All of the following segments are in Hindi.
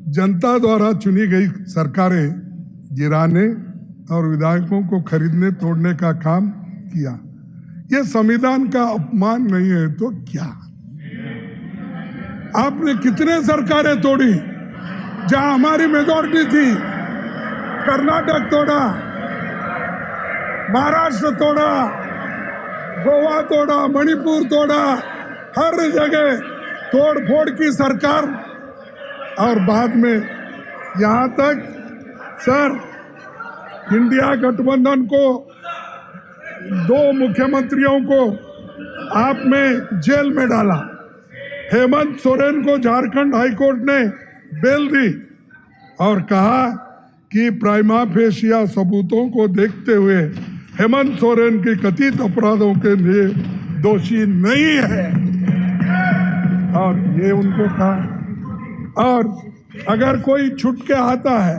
जनता द्वारा चुनी गई सरकारें गिराने और विधायकों को खरीदने तोड़ने का काम किया। ये संविधान का अपमान नहीं है तो क्या? आपने कितने सरकारें तोड़ी जहां हमारी मेजॉरिटी थी? कर्नाटक तोड़ा, महाराष्ट्र तोड़ा, गोवा तोड़ा, मणिपुर तोड़ा, हर जगह तोड़ फोड़ की सरकार। और बाद में यहां तक सर इंडिया गठबंधन को 2 मुख्यमंत्रियों को आपने जेल में डाला। हेमंत सोरेन को झारखंड हाईकोर्ट ने बेल दी और कहा कि प्राइमा फेशिया सबूतों को देखते हुए हेमंत सोरेन की कथित अपराधों के लिए दोषी नहीं है। और ये उनको कहा। और अगर कोई छूट के आता है,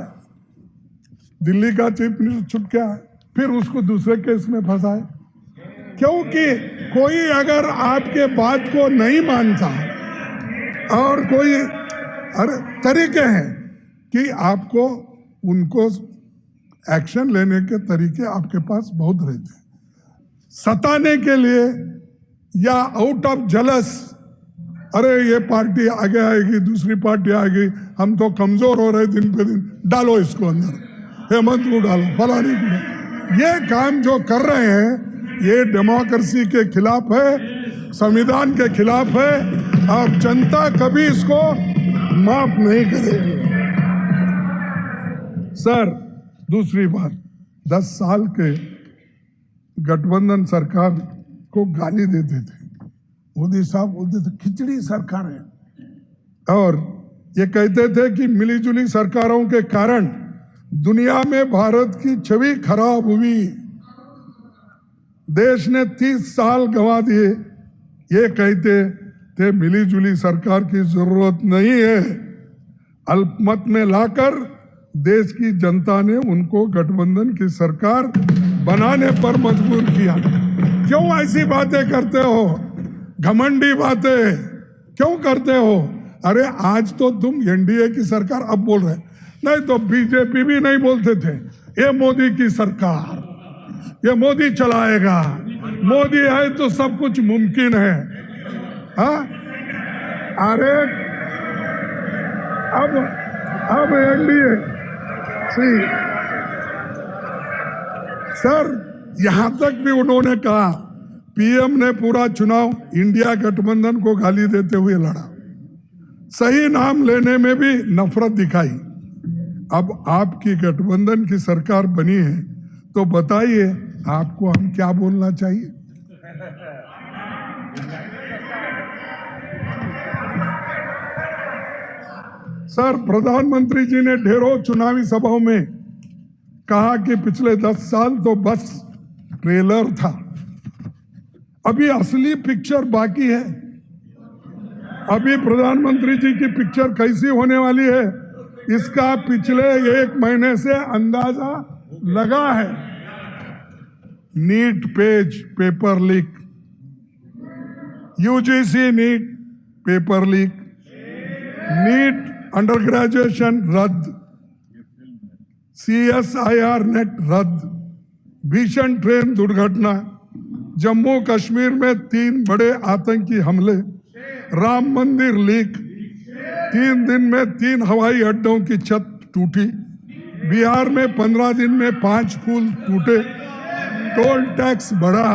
दिल्ली का चीफ मिनिस्टर छूट के आए, फिर उसको दूसरे केस में फंसाए, क्योंकि कोई अगर आपके बात को नहीं मानता और कोई तरीके हैं कि आपको उनको एक्शन लेने के तरीके आपके पास बहुत रहते हैं, सताने के लिए या आउट ऑफ जलस, अरे ये पार्टी आगे आएगी, दूसरी पार्टी आएगी, हम तो कमजोर हो रहे दिन पे दिन, डालो इसको अंदर, हेमंत को डालो, फलानी को डालो। ये काम जो कर रहे हैं ये डेमोक्रेसी के खिलाफ है, संविधान के खिलाफ है और जनता कभी इसको माफ नहीं करेगी। सर दूसरी बात, 10 साल के गठबंधन सरकार को गाली देते थे, मोदी साहब बोलते थे खिचड़ी सरकार है, और ये कहते थे कि मिलीजुली सरकारों के कारण दुनिया में भारत की छवि खराब हुई, देश ने 30 साल गंवा दिए। ये कहते थे मिलीजुली सरकार की जरूरत नहीं है। अल्पमत में लाकर देश की जनता ने उनको गठबंधन की सरकार बनाने पर मजबूर किया। क्यों ऐसी बातें करते हो? घमंडी बातें क्यों करते हो? अरे आज तो तुम एनडीए की सरकार अब बोल रहे, नहीं तो बीजेपी भी नहीं बोलते थे ये मोदी की सरकार, ये मोदी चलाएगा, मोदी है तो सब कुछ मुमकिन है। हाँ, अरे अब एनडीए सर, यहां तक भी उन्होंने कहा, पीएम ने पूरा चुनाव इंडिया गठबंधन को गाली देते हुए लड़ा, सही नाम लेने में भी नफरत दिखाई। अब आपकी गठबंधन की सरकार बनी है तो बताइए आपको हम क्या बोलना चाहिए? सर प्रधानमंत्री जी ने ढेरों चुनावी सभाओं में कहा कि पिछले 10 साल तो बस ट्रेलर था, अभी असली पिक्चर बाकी है। अभी प्रधानमंत्री जी की पिक्चर कैसी होने वाली है इसका पिछले 1 महीने से अंदाजा लगा है। NEET page paper leak, UGC NEET paper leak, NEET under graduation रद्द, CSIR नेट रद्द, भीषण ट्रेन दुर्घटना, जम्मू कश्मीर में 3 बड़े आतंकी हमले, राम मंदिर लीक, 3 दिन में 3 हवाई अड्डों की छत टूटी, बिहार में 15 दिन में 5 पुल टूटे, टोल टैक्स बढ़ा,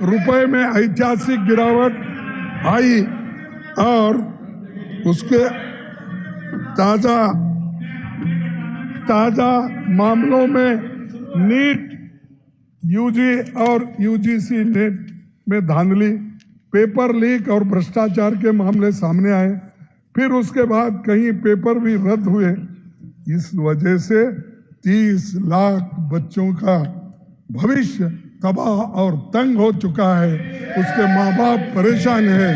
रुपए में ऐतिहासिक गिरावट आई और उसके ताजा मामलों में नीट यूजी और यूजीसी नेट में धांधली, पेपर लीक और भ्रष्टाचार के मामले सामने आए। फिर उसके बाद कहीं पेपर भी रद्द हुए। इस वजह से 30 लाख बच्चों का भविष्य तबाह और तंग हो चुका है, उसके माँ बाप परेशान है।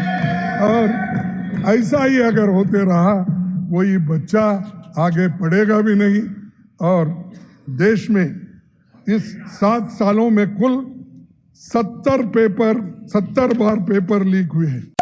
और ऐसा ही अगर होते रहा कोई बच्चा आगे पढ़ेगा भी नहीं। और देश में इस 7 सालों में कुल 70 बार पेपर लीक हुए हैं।